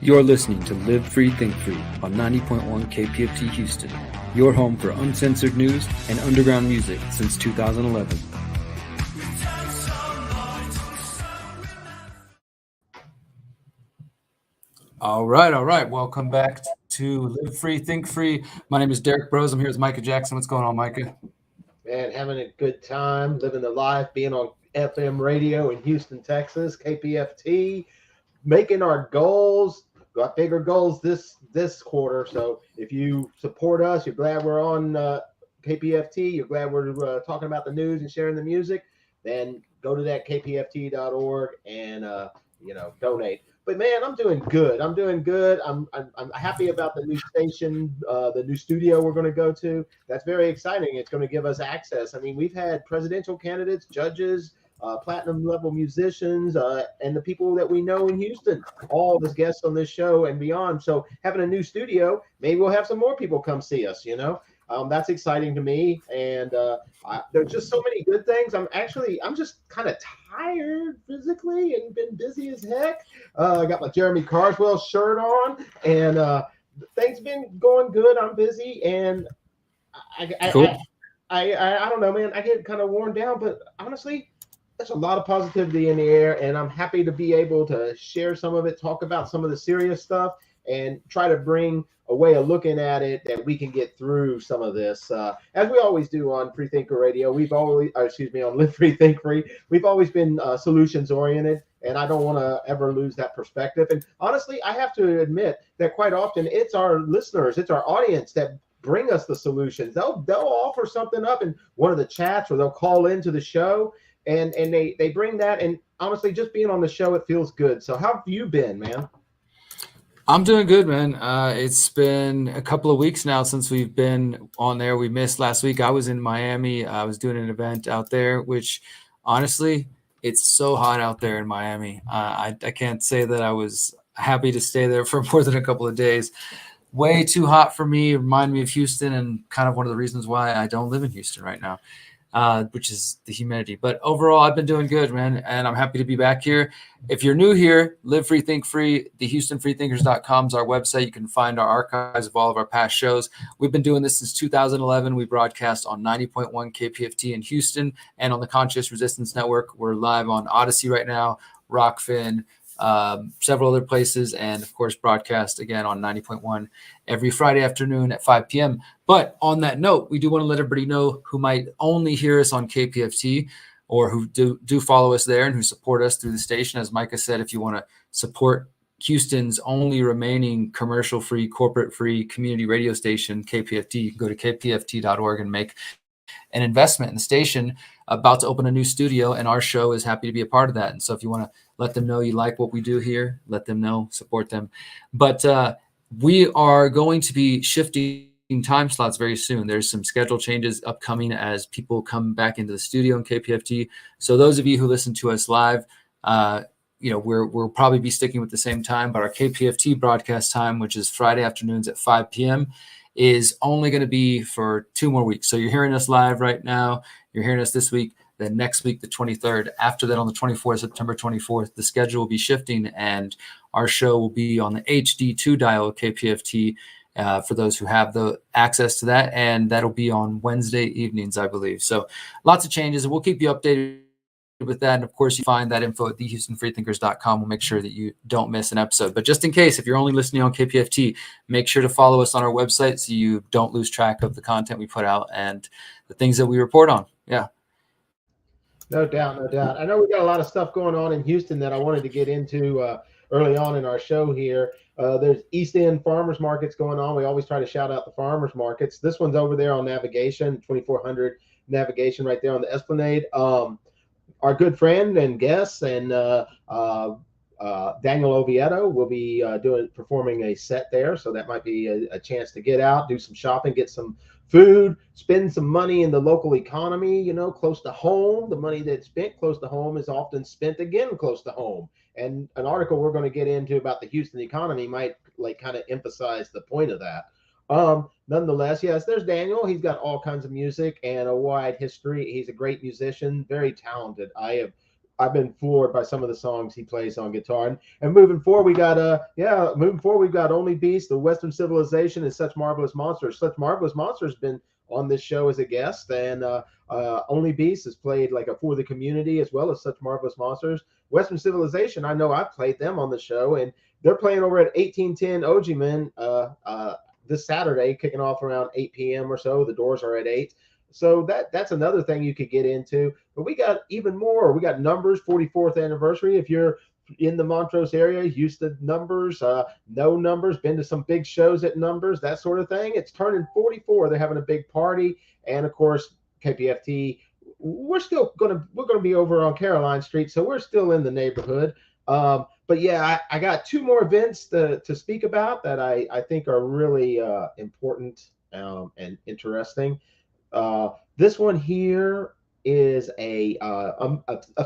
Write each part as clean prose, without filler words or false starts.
You're listening to Live Free, Think Free on 90.1 KPFT Houston, your home for uncensored news and underground music since 2011. All right. Welcome back to Live Free, Think Free. My name is Derrick Bros. I'm here with Micah Jackson. What's going on, Micah? Man, having a good time, living the life, being on FM radio in Houston, Texas, KPFT, making our goals. Got bigger goals this quarter. So if you support us, you're glad we're on KPFT, you're glad we're talking about the news and sharing the music, then go to that kpft.org and donate. But man, I'm doing good. I'm happy about the new station, the new studio we're going to go to. That's very exciting. It's going to give us access. I mean, we've had presidential candidates, judges, platinum level musicians, and the people that we know in Houston, all as guests on this show and beyond. So having a new studio, maybe we'll have some more people come see us, that's exciting to me. And there's just so many good things. I'm just kind of tired physically and been busy as heck. I got my Jeremy Carswell shirt on, and things been going good. I'm busy, and Cool. I don't know, man. I get kind of worn down, but honestly, there's a lot of positivity in the air, and I'm happy to be able to share some of it, talk about some of the serious stuff, and try to bring a way of looking at it that we can get through some of this. As we always do on Free Thinker Radio, on Live Free, Think Free, we've always been solutions oriented, and I don't want to ever lose that perspective. And honestly, I have to admit that quite often it's our listeners, it's our audience that bring us the solutions. They'll offer something up in one of the chats, or they'll call into the show, and they bring that. And honestly, just being on the show, it feels good. So how have you been, man? I'm doing good, man. It's been a couple of weeks now since we've been on there. We missed last week. I was in Miami. I was doing an event out there, which honestly, it's so hot out there in Miami. I can't say that I was happy to stay there for more than a couple of days. Way too hot for me. Remind me of Houston, and kind of one of the reasons why I don't live in Houston right now. Which is the humidity. But overall, I've been doing good, man, and I'm happy to be back here. If you're new here, Live Free, Think Free, the HoustonFreeThinkers.com is our website. You can find our archives of all of our past shows. We've been doing this since 2011. We broadcast on 90.1 KPFT in Houston and on the Conscious Resistance Network. We're live on Odyssey right now, Rockfin, several other places, and of course broadcast again on 90.1 every Friday afternoon at 5 p.m. But on that note, we do want to let everybody know who might only hear us on KPFT or who do follow us there and who support us through the station. As Micah said, if you want to support Houston's only remaining commercial-free, corporate-free community radio station, KPFT, you can go to kpft.org and make an investment in the station. About to open a new studio, and our show is happy to be a part of that. And so if you want to let them know you like what we do here, let them know, support them. But we are going to be shifting time slots very soon. There's some schedule changes upcoming as people come back into the studio in KPFT. So those of you who listen to us live, we'll probably be sticking with the same time, but our KPFT broadcast time, which is Friday afternoons at 5 p.m., is only going to be for 2 more weeks. So you're hearing us live right now. You're hearing us this week. Then next week, the 23rd. After that, on the 24th, September 24th, the schedule will be shifting, and our show will be on the HD2 dial of KPFT for those who have the access to that, and that'll be on Wednesday evenings, I believe. So lots of changes, and we'll keep you updated with that. And of course, you find that info at thehoustonfreethinkers.com. We'll make sure that you don't miss an episode. But just in case, if you're only listening on KPFT, make sure to follow us on our website so you don't lose track of the content we put out and the things that we report on. Yeah. No doubt. I know we got a lot of stuff going on in Houston that I wanted to get into early on in our show here. There's East End farmers markets going on. We always try to shout out the farmers markets. This one's over there on Navigation, 2400 Navigation, right there on the Esplanade. Our good friend and guest and Daniel Oviedo will be performing a set there, so that might be a chance to get out, do some shopping, get some food, spend some money in the local economy, close to home. The money that's spent close to home is often spent again close to home. And an article we're going to get into about the Houston economy might kind of emphasize the point of that. Nonetheless, yes, there's Daniel. He's got all kinds of music and a wide history. He's a great musician, very talented. I have I've been floored by some of the songs he plays on guitar. And moving forward, we got moving forward, we've got Only Beast, The Western Civilization, and Such Marvelous Monsters. Such Marvelous Monsters been on this show as a guest, and Only Beast has played like a For the Community as well as Such Marvelous Monsters. Western Civilization, I know I've played them on the show, and they're playing over at 1810 Ojiman this Saturday, kicking off around 8 p.m. or so. The doors are at 8. So that's another thing you could get into. But we got even more. We got Numbers 44th anniversary. If you're in the Montrose area, Houston Numbers, No Numbers, been to some big shows at Numbers, that sort of thing. It's turning 44. They're having a big party, and of course KPFT. We're gonna be over on Caroline Street, so we're still in the neighborhood. But yeah, I got two more events to speak about that I think are really important and interesting. This one here is a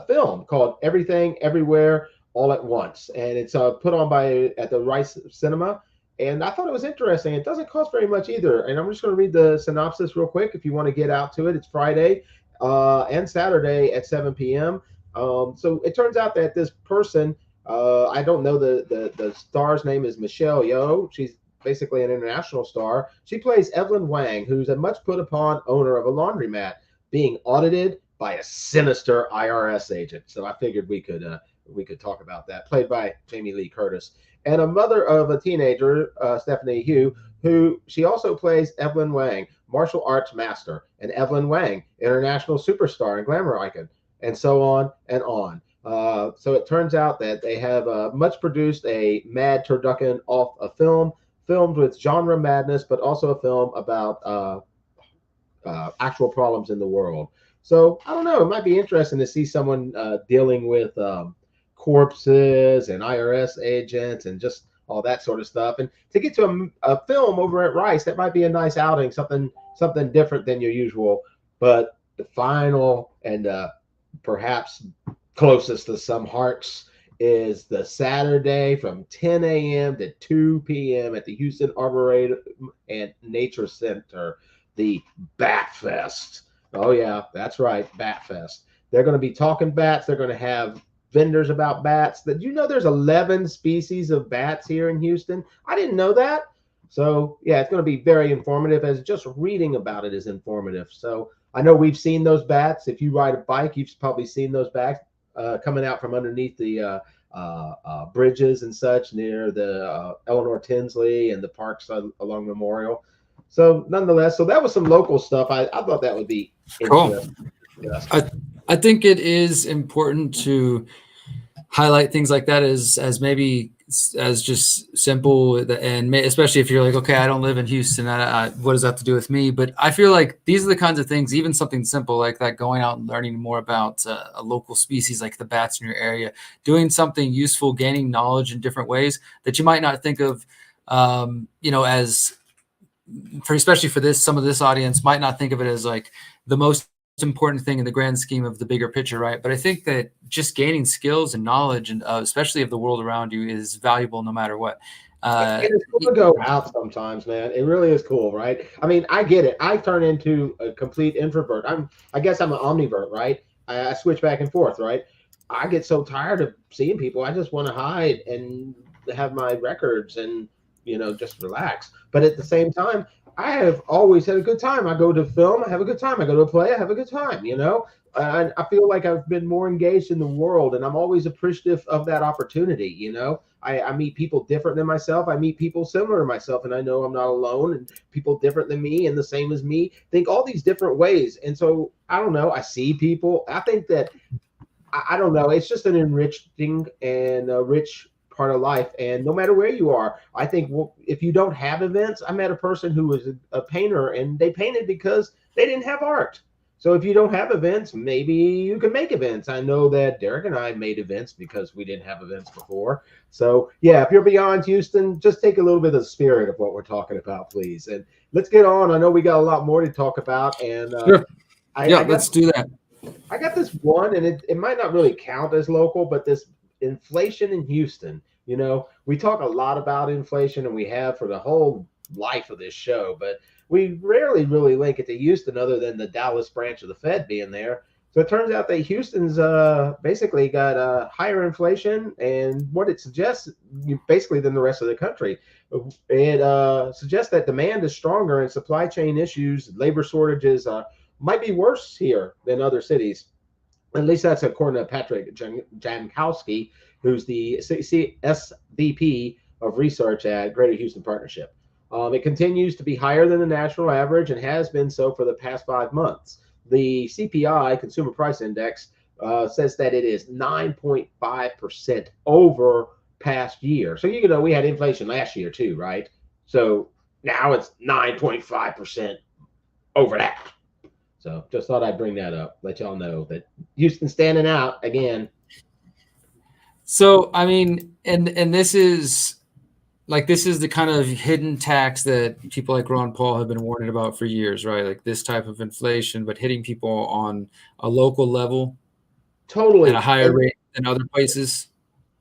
film called Everything Everywhere All at Once, and it's put on at the Rice Cinema. And I thought it was interesting. It doesn't cost very much either. And I'm just going to read the synopsis real quick if you want to get out to it. It's Friday and Saturday at 7 p.m. So it turns out that this person, I don't know the star's name is Michelle Yeoh. She's basically an international star. She plays Evelyn Wang, who's a much put upon owner of a laundromat, being audited by a sinister IRS agent. So I figured we could talk about that. Played by Jamie Lee Curtis, and a mother of a teenager, Stephanie Hugh, who she also plays Evelyn Wang, martial arts master, and Evelyn Wang, international superstar and glamour icon, and so on and on. So it turns out that they have much produced a mad turducken off a film, filmed with genre madness, but also a film about actual problems in the world. So I don't know. It might be interesting to see someone dealing with corpses and IRS agents and just all that sort of stuff. And to get to a film over at Rice, that might be a nice outing, something different than your usual. But the final and perhaps closest to some hearts is the Saturday from 10 a.m. to 2 p.m. at the Houston Arboretum and Nature Center, the Bat Fest. Oh, yeah, that's right, Bat Fest. They're going to be talking bats. They're going to have vendors about bats. Did you know there's 11 species of bats here in Houston? I didn't know that. So, yeah, it's going to be very informative, as just reading about it is informative. So I know we've seen those bats. If you ride a bike, you've probably seen those bats coming out from underneath the bridges and such near the Eleanor Tinsley and the parks along Memorial. So nonetheless, so that was some local stuff. I thought that would be cool. Yes. I think it is important to highlight things like that as maybe as just simple, and especially if you're like, okay, I don't live in Houston, what does that have to do with me? But I feel like these are the kinds of things, even something simple like that, going out and learning more about a local species like the bats in your area, doing something useful, gaining knowledge in different ways that you might not think of, as especially for this, some of this audience might not think of it as like the most important thing in the grand scheme of the bigger picture, right? But I think that just gaining skills and knowledge, and especially of the world around you, is valuable no matter what. It's cool to go out sometimes, man. It really is cool, right? I mean, I get it. I turn into a complete introvert. I guess I'm an omnivert, right? I switch back and forth, right? I get so tired of seeing people. I just want to hide and have my records and just relax. But at the same time, I have always had a good time. I go to film, I have a good time. I go to a play, I have a good time, I feel like I've been more engaged in the world, and I'm always appreciative of that opportunity. I meet people different than myself. I meet people similar to myself, and I know I'm not alone, and people different than me and the same as me think all these different ways. And so, I don't know, I see people. I think that, I don't know, it's just an enriching and a rich part of life. And no matter where you are, I think if you don't have events, I met a person who was a painter, and they painted because they didn't have art. So if you don't have events, maybe you can make events. I know that Derrick and I made events because we didn't have events before. So yeah, if you're beyond Houston, just take a little bit of the spirit of what we're talking about, please. And let's get on. I know we got a lot more to talk about. And sure. Let's do that. I got this one, and it might not really count as local, but this inflation in Houston. We talk a lot about inflation, and we have for the whole life of this show, but we rarely really link it to Houston other than the Dallas branch of the Fed being there. So it turns out that Houston's basically got higher inflation, and what it suggests, basically, than the rest of the country. It suggests that demand is stronger and supply chain issues, labor shortages might be worse here than other cities. At least that's according to Patrick Jankowski, who's the SVP of research at Greater Houston Partnership. It continues to be higher than the national average and has been so for the past 5 months. The CPI, Consumer Price Index, says that it is 9.5% over past year. So, we had inflation last year too, right? So now it's 9.5% over that. So just thought I'd bring that up, let y'all know that Houston's standing out again. So, I mean, and this is the kind of hidden tax that people like Ron Paul have been warning about for years, right? Like this type of inflation, but hitting people on a local level Totally. at a higher rate than other places.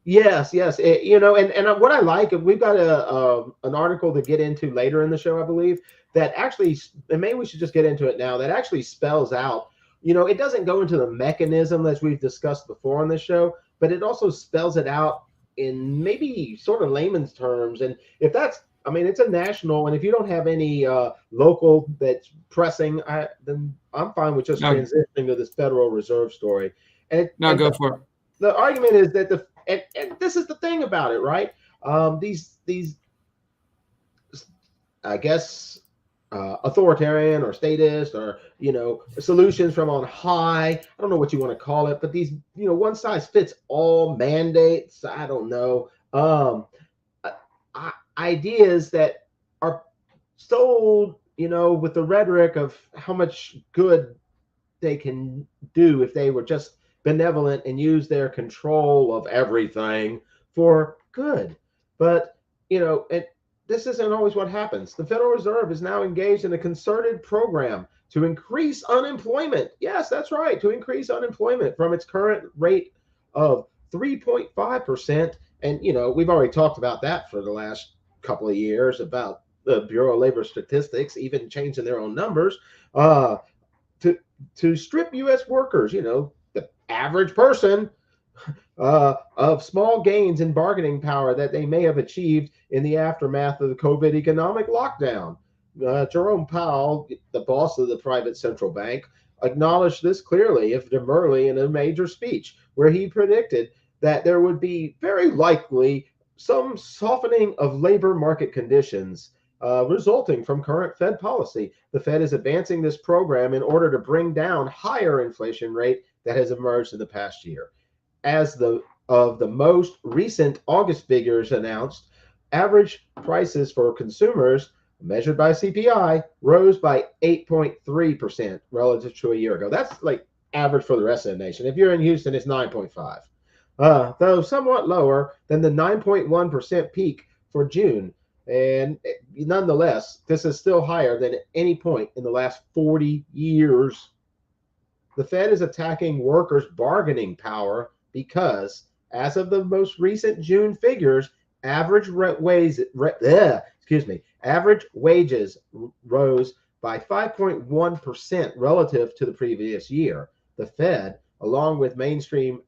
Yes. And what I like, we've got an article to get into later in the show, I believe, that actually, and maybe we should just get into it now, that actually spells out, it doesn't go into the mechanism as we've discussed before on this show, but it also spells it out in maybe sort of layman's terms. And if that's, it's a national, and if you don't have any local that's pressing, then I'm fine with just transitioning to this Federal Reserve story. Go for it. The argument is that and this is the thing about it, right? These I guess authoritarian or statist or solutions from on high. I don't know what you want to call it, but these one size fits all mandates. I don't know. Ideas that are sold, with the rhetoric of how much good they can do if they were just benevolent and use their control of everything for good. But this isn't always what happens. The Federal Reserve is now engaged in a concerted program to increase unemployment. Yes, that's right, to increase unemployment from its current rate of 3.5%. And we've already talked about that for the last couple of years, about the Bureau of Labor Statistics even changing their own numbers to strip U.S. workers, the average person, of small gains in bargaining power that they may have achieved in the aftermath of the COVID economic lockdown. Jerome Powell, the boss of the private central bank, acknowledged this clearly, if demurely, in a major speech where he predicted that there would be very likely some softening of labor market conditions resulting from current Fed policy. The Fed is advancing this program in order to bring down higher inflation rate that has emerged in the past year. As the most recent August figures announced, average prices for consumers measured by CPI rose by 8.3% relative to a year ago. That's like average for the rest of the nation. If you're in Houston, it's 9.5, though somewhat lower than the 9.1% peak for June. And nonetheless, this is still higher than at any point in the last 40 years. The Fed is attacking workers' bargaining power because, as of the most recent June figures, average wages rose by 5.1% relative to the previous year. The Fed, along with mainstream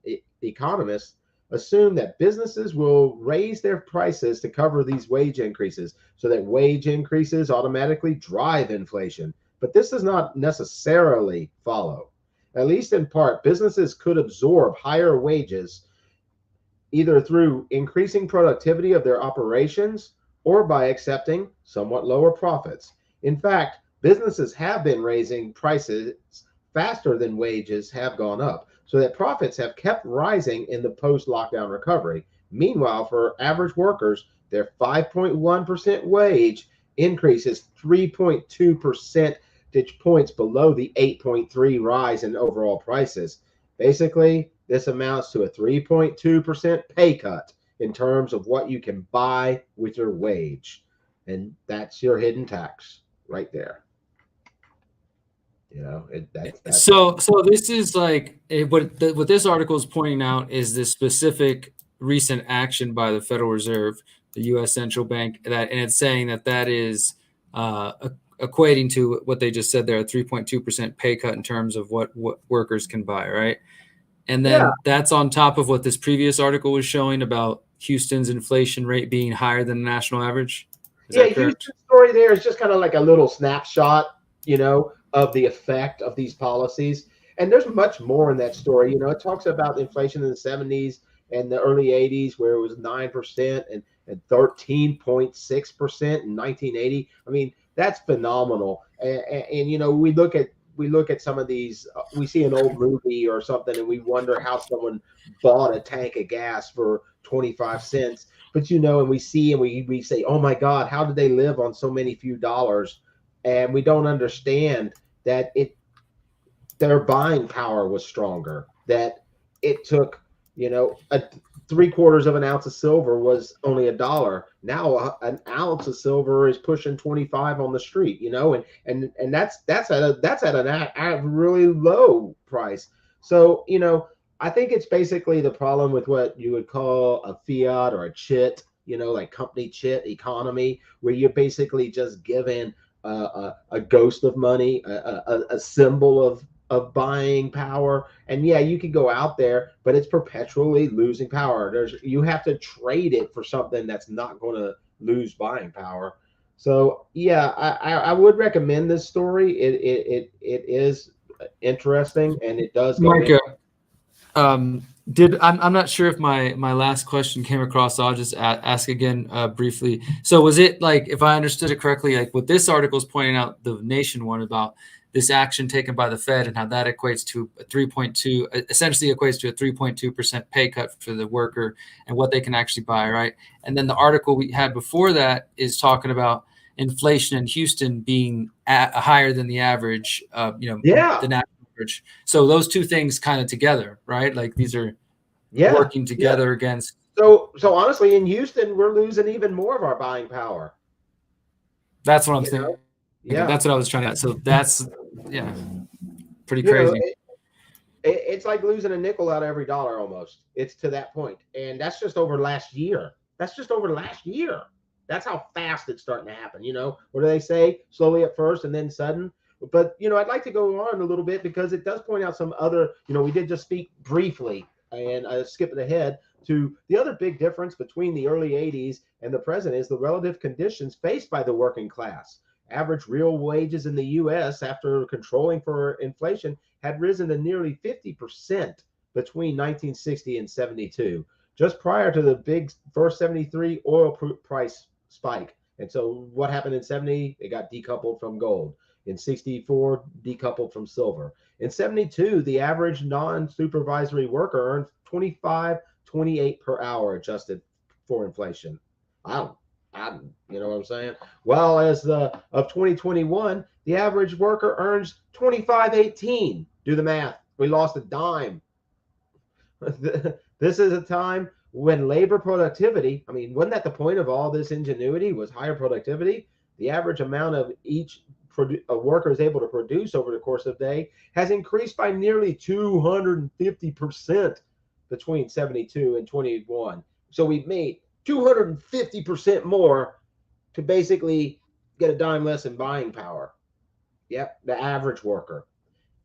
economists, assume that businesses will raise their prices to cover these wage increases, so that wage increases automatically drive inflation. But this does not necessarily follow. At least in part, businesses could absorb higher wages either through increasing productivity of their operations or by accepting somewhat lower profits. In fact, businesses have been raising prices faster than wages have gone up, so that profits have kept rising in the post-lockdown recovery. Meanwhile, for average workers, their 5.1% wage increase is 3.2 percentage points below the 8.3 rise in overall prices. Basically, this amounts to a 3.2% pay cut in terms of what you can buy with your wage. And that's your hidden tax right there. So this is like what this article is pointing out is the specific recent action by the Federal Reserve, the U.S. Central Bank, and it's saying that is equating to what they just said there, a 3.2% pay cut in terms of what workers can buy, right? And then that's on top of what this previous article was showing about Houston's inflation rate being higher than the national average. Is that correct? Houston's story there is just kind of like a little snapshot, of the effect of these policies. And there's much more in that story. It talks about inflation in the 70s and the early 80s, where it was 9% and 13.6% in 1980. I mean, that's phenomenal. And we look at some of these, we see an old movie or something, and we wonder how someone bought a tank of gas for 25 cents. But, and we see and we say, oh my God, how did they live on so many few dollars? And we don't understand that their buying power was stronger, that it took, a 3/4 of an ounce of silver was only $1. Now an ounce of silver is pushing 25 on the street, and that's at a really low price. So, I think it's basically the problem with what you would call a fiat or a chit, like company chit economy, where you're basically just given a ghost of money, a symbol of buying power. And yeah, you can go out there, but it's perpetually losing power. You have to trade it for something that's not going to lose buying power. So yeah, I would recommend this story. It is interesting, and it does go Micah, I'm not sure if my last question came across, so I'll just ask again briefly. So was it like, if I understood it correctly, like what this article is pointing out, the Nation one, about this action taken by the Fed and how that equates to essentially equates to a 3.2% pay cut for the worker and what they can actually buy, right? And then the article we had before that is talking about inflation in Houston being higher than the average, the national average. So those two things kind of together, right? Like these are working together against. So honestly, in Houston, we're losing even more of our buying power. That's what I'm thinking. Yeah, that's what I was trying to. So that's pretty crazy. It's like losing a nickel out of every dollar almost. It's to that point, and that's just over last year. That's how fast it's starting to happen. What do they say? Slowly at first, and then sudden. But I'd like to go on a little bit, because it does point out some other. We did just speak briefly, and I skipped ahead to the other big difference between the early 80s and the present is the relative conditions faced by the working class. Average real wages in the U.S. after controlling for inflation had risen to nearly 50% between 1960 and 72, just prior to the big first 73 oil price spike. And so what happened in 70? It got decoupled from gold. In 64, decoupled from silver. In 72, the average non-supervisory worker earned $25.28 per hour adjusted for inflation. You know what I'm saying? Well, as of 2021, the average worker earns $25.18. Do the math. We lost a dime. This is a time when labor productivity, wasn't that the point of all this ingenuity, was higher productivity? The average amount of each a worker is able to produce over the course of the day has increased by nearly 250% between 72 and 21. So we've made 250% more to basically get a dime less in buying power. Yep, the average worker.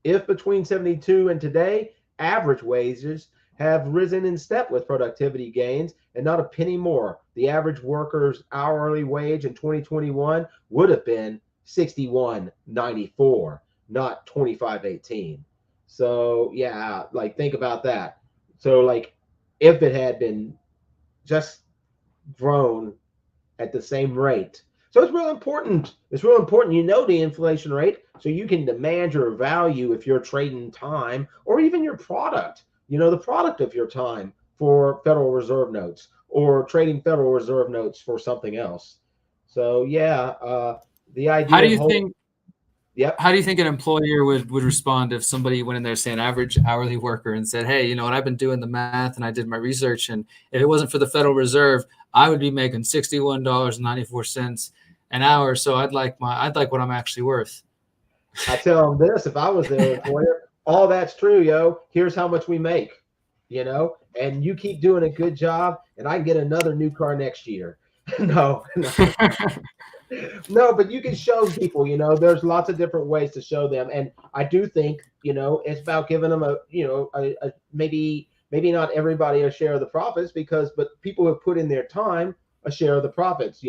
If between 72 and today, average wages have risen in step with productivity gains and not a penny more, the average worker's hourly wage in 2021 would have been $61.94, not $25.18. So yeah, like think about that. So like if it had been just grown at the same rate. So it's real important. It's real important the inflation rate so you can demand your value if you're trading time or even your product, the product of your time for Federal Reserve notes or trading Federal Reserve notes for something else. So the idea. How do you think? Yep. How do you think an employer would respond if somebody went in there saying average hourly worker and said, hey, what, I've been doing the math and I did my research, and if it wasn't for the Federal Reserve, I would be making $61.94 an hour. So I'd like what I'm actually worth. I tell them this: if I was their employer, all that's true, yo. Here's how much we make, and you keep doing a good job, and I can get another new car next year. No. No, but you can show people, there's lots of different ways to show them. And I do think, it's about giving them maybe not everybody a share of the profits but people who have put in their time a share of the profits,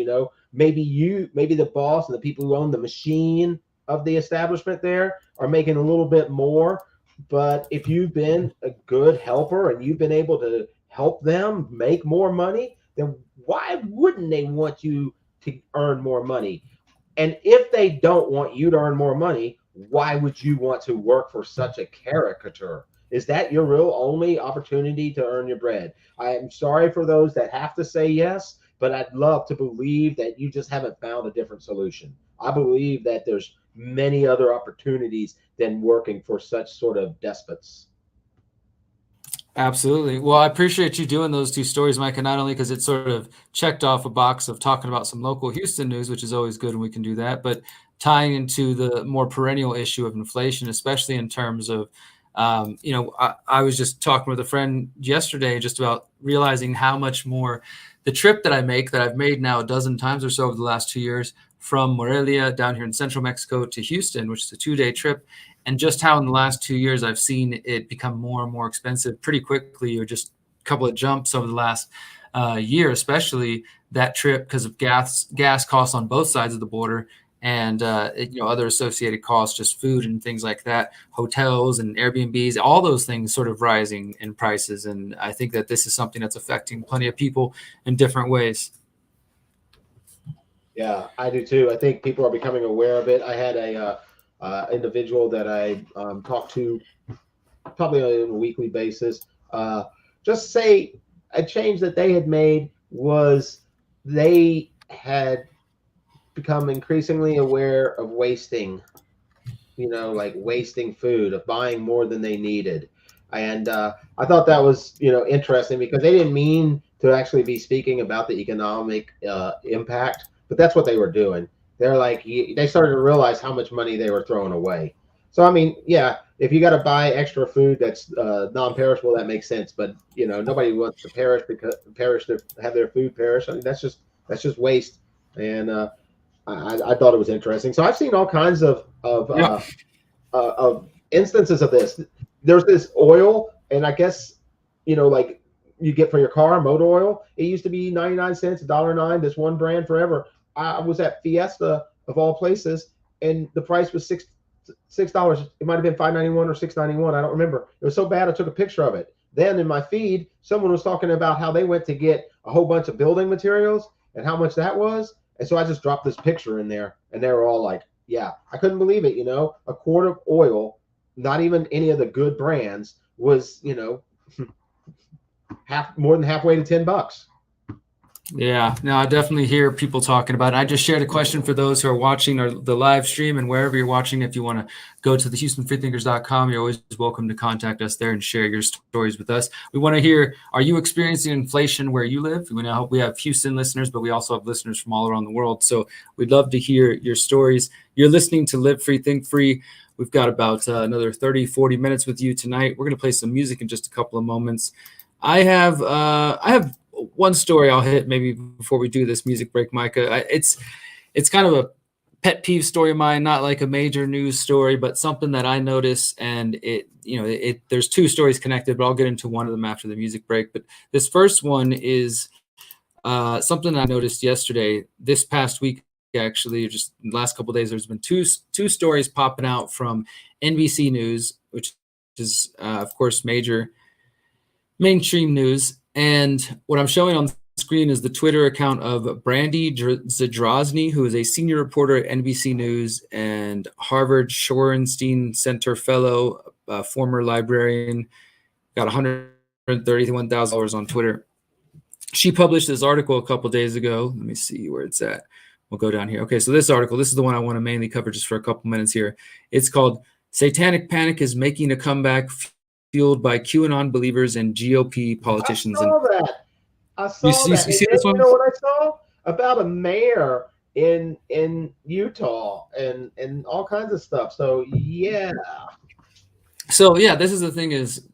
maybe the boss and the people who own the machine of the establishment there are making a little bit more. But if you've been a good helper and you've been able to help them make more money, then why wouldn't they want you to earn more money? And if they don't want you to earn more money, why would you want to work for such a caricature? Is that your real only opportunity to earn your bread? I am sorry for those that have to say yes, but I'd love to believe that you just haven't found a different solution. I believe that there's many other opportunities than working for such sort of despots. Absolutely. Well, I appreciate you doing those two stories, Micah, not only because it sort of checked off a box of talking about some local Houston news, which is always good when we can do that, but tying into the more perennial issue of inflation, especially in terms of, I was just talking with a friend yesterday just about realizing how much more the trip that I make, that I've made now a dozen times or so over the last 2 years, from Morelia down here in central Mexico to Houston, which is a 2-day trip, and just how in the last 2 years I've seen it become more and more expensive pretty quickly, or just a couple of jumps over the last year, especially that trip because of gas costs on both sides of the border, and other associated costs, just food and things like that, hotels and Airbnbs, all those things sort of rising in prices. And I think that this is something that's affecting plenty of people in different ways. Yeah, I do too. I think people are becoming aware of it. I had a individual that I talked to probably on a weekly basis. Just say a change that they had made was they had become increasingly aware of wasting, like wasting food, of buying more than they needed. And I thought that was, interesting because they didn't mean to actually be speaking about the economic impact, but that's what they were doing. They're like, they started to realize how much money they were throwing away. So, I mean, yeah, if you got to buy extra food that's non-perishable, that makes sense. But, nobody wants to have their food perish. I mean, that's just waste. And I thought it was interesting. So I've seen all kinds of instances of this. There's this oil, and I guess, like you get for your car, motor oil. It used to be 99 cents, $1.09, this one brand forever. I was at Fiesta of all places, and the price was $6. It might have been $5.91 or $6.91. I don't remember. It was so bad I took a picture of it. Then in my feed, someone was talking about how they went to get a whole bunch of building materials and how much that was. And so I just dropped this picture in there, and they were all like, yeah, I couldn't believe it. A quart of oil, not even any of the good brands, was, more than halfway to $10. Yeah, no, I definitely hear people talking about it. I just shared a question for those who are watching the live stream, and wherever you're watching, if you want to go to the HoustonFreethinkers.com, you're always welcome to contact us there and share your stories with us. We want to hear, are you experiencing inflation where you live? We know we have Houston listeners, but we also have listeners from all around the world. So we'd love to hear your stories. You're listening to Live Free, Think Free. We've got about another 30, 40 minutes with you tonight. We're going to play some music in just a couple of moments. I have one story I'll hit maybe before we do this music break, Micah. It's kind of a pet peeve story of mine, not like a major news story, but something that I notice. And there's two stories connected, but I'll get into one of them after the music break. But this first one is something I noticed yesterday, this past week, actually, just in the last couple of days. There's been two stories popping out from NBC News, which is, of course, major mainstream news. And what I'm showing on the screen is the Twitter account of Brandy Zadrozny, who is a senior reporter at NBC News and Harvard Shorenstein Center fellow, former librarian, got $131,000 on Twitter. She published this article a couple days ago. Let me see where it's at. We'll go down here. Okay, so this article, this is the one I want to mainly cover just for a couple minutes here. It's called "Satanic Panic is Making a Comeback, Fueled by QAnon Believers and GOP Politicians." I saw that. You see this one? You know what I saw? About a mayor in Utah and all kinds of stuff. So, yeah. So, yeah, this is the thing is,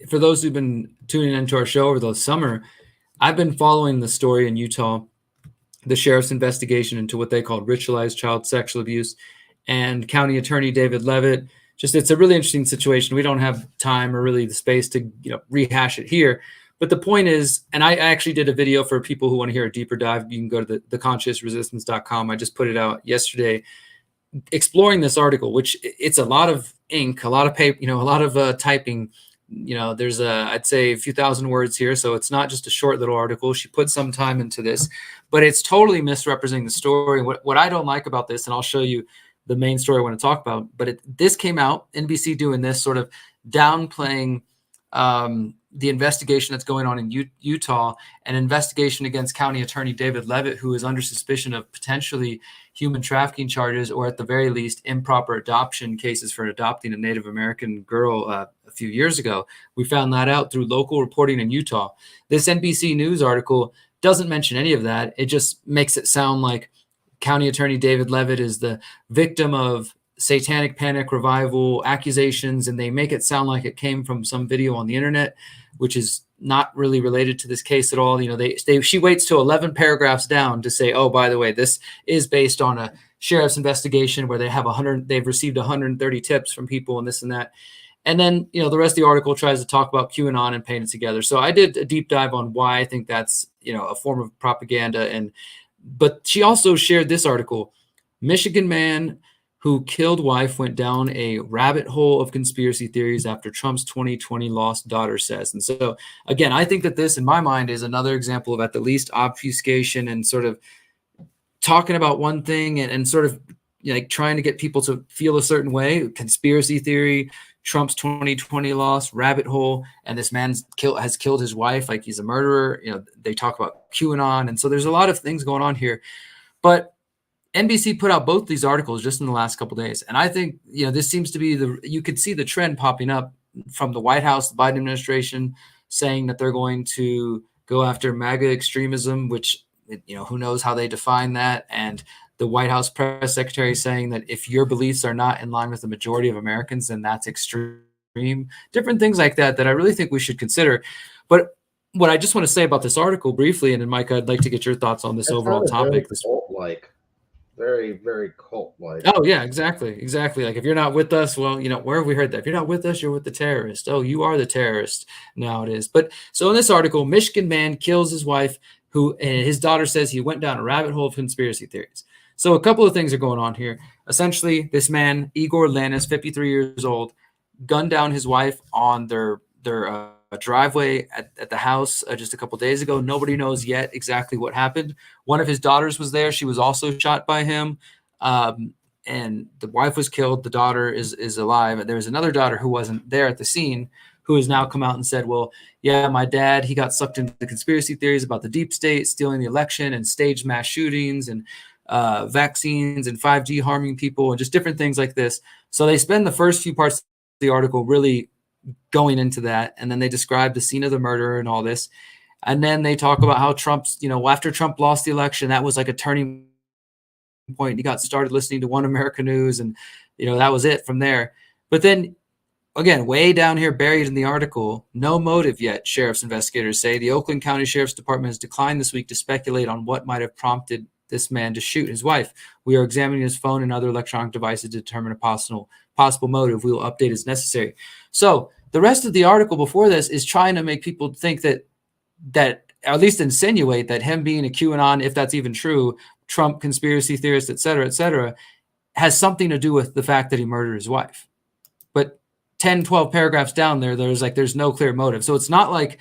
for those who've been tuning into our show over the summer, I've been following the story in Utah the sheriff's investigation into what they called ritualized child sexual abuse, and County Attorney David Levitt. Just it's a really interesting situation. We don't have time or really the space to rehash it here. But the point is, and I actually did a video for people who want to hear a deeper dive. You can go to theconsciousresistance.com. I just put it out yesterday, exploring this article, which it's a lot of ink, a lot of paper, a lot of typing. There's I'd say a few thousand words here, so it's not just a short little article. She put some time into this, but it's totally misrepresenting the story. What I don't like about this, and I'll show you the main story I want to talk about, but this came out, NBC doing this, sort of downplaying the investigation that's going on in Utah, an investigation against County Attorney David Levitt, who is under suspicion of potentially human trafficking charges, or at the very least improper adoption cases for adopting a Native American girl a few years ago. We found that out through local reporting in Utah. This NBC News article doesn't mention any of that. It just makes it sound like County Attorney David Levitt is the victim of satanic panic revival accusations, and they make it sound like it came from some video on the internet, which is not really related to this case at all. She waits till 11 paragraphs down to say, oh, by the way, this is based on a sheriff's investigation where they've received 130 tips from people and this and that. And then, the rest of the article tries to talk about QAnon and paint it together. So I did a deep dive on why I think that's, a form of propaganda. But she also shared this article. Michigan man who killed wife went down a rabbit hole of conspiracy theories after Trump's 2020 lost, daughter says. And so, again, I think that this, in my mind, is another example of, at the least, obfuscation and sort of talking about one thing and sort of trying to get people to feel a certain way. Conspiracy theory, Trump's 2020 loss, rabbit hole, and this man has killed his wife like he's a murderer. They talk about QAnon. And so there's a lot of things going on here. But NBC put out both these articles just in the last couple of days. And I think, this seems to be you could see the trend popping up from the White House, the Biden administration, saying that they're going to go after MAGA extremism, which, who knows how they define that. And the White House press secretary saying that if your beliefs are not in line with the majority of Americans, then that's extreme. Different things like that I really think we should consider. But what I just want to say about this article briefly, and then Micah, I'd like to get your thoughts on this overall topic. Very, very cult-like. Oh yeah, exactly. Like if you're not with us, well, where have we heard that? If you're not with us, you're with the terrorist. Oh, you are the terrorist. Now it is. But so in this article, Michigan man kills his wife, and his daughter says he went down a rabbit hole of conspiracy theories. So a couple of things are going on here. Essentially, this man, Igor Lannis, 53 years old, gunned down his wife on their driveway at the house just a couple days ago. Nobody knows yet exactly what happened. One of his daughters was there. She was also shot by him. And the wife was killed. The daughter is alive. There was another daughter who wasn't there at the scene, who has now come out and said, well, yeah, my dad, he got sucked into the conspiracy theories about the deep state stealing the election and staged mass shootings and vaccines and 5G harming people and just different things like this. So they spend the first few parts of the article really going into that. And then they describe the scene of the murder and all this. And then they talk about how Trump's, after Trump lost the election, that was like a turning point. He got started listening to One America News and, that was it from there. But then again, way down here, buried in the article, no motive yet, sheriff's investigators say. The Oakland County Sheriff's Department has declined this week to speculate on what might have prompted this man to shoot his wife. We are examining his phone and other electronic devices to determine a possible motive. We will update as necessary. So the rest of the article before this is trying to make people think that or at least insinuate that him being a QAnon, if that's even true, Trump conspiracy theorist, et cetera, has something to do with the fact that he murdered his wife. But 10, 12 paragraphs down there's no clear motive. So it's not like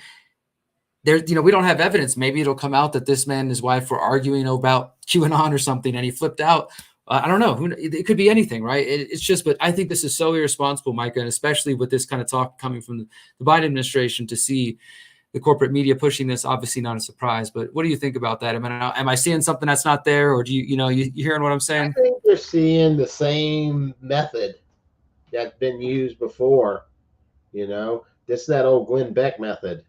we don't have evidence. Maybe it'll come out that this man and his wife were arguing about QAnon or something and he flipped out. I don't know. It could be anything, right? It's just, but I think this is so irresponsible, Micah, and especially with this kind of talk coming from the Biden administration, to see the corporate media pushing this. Obviously not a surprise, but what do you think about that? Am I seeing something that's not there, or do you hearing what I'm saying? I think you're seeing the same method that's been used before. This is that old Glenn Beck method.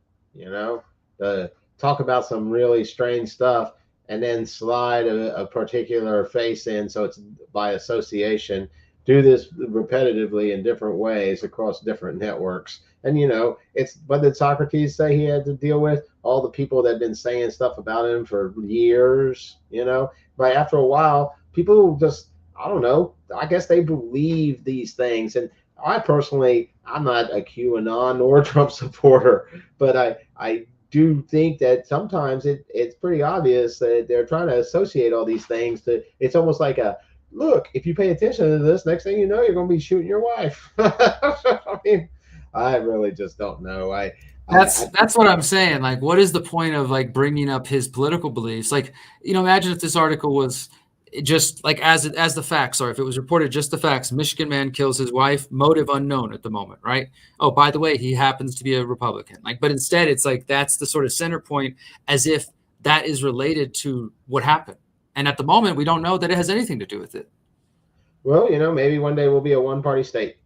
Talk about some really strange stuff and then slide a particular face in, so it's by association, do this repetitively in different ways across different networks. And it's what did Socrates say he had to deal with? All the people that had been saying stuff about him for years. But after a while, people just, I don't know, I guess they believe these things. And I personally, I'm not a QAnon or a Trump supporter, but I do think that sometimes it's pretty obvious that they're trying to associate all these things to, it's almost like a, look, if you pay attention to this, next thing you know, you're going to be shooting your wife. I mean, I really just don't know. That's what I'm saying. Like, what is the point of like bringing up his political beliefs? Like, imagine if this article was just like as the facts are. If it was reported just the facts, Michigan man kills his wife, motive unknown at the moment, right? Oh, by the way, he happens to be a Republican. Like, but instead, it's like that's the sort of center point, as if that is related to what happened. And at the moment, we don't know that it has anything to do with it. Well, maybe one day we'll be a one-party state.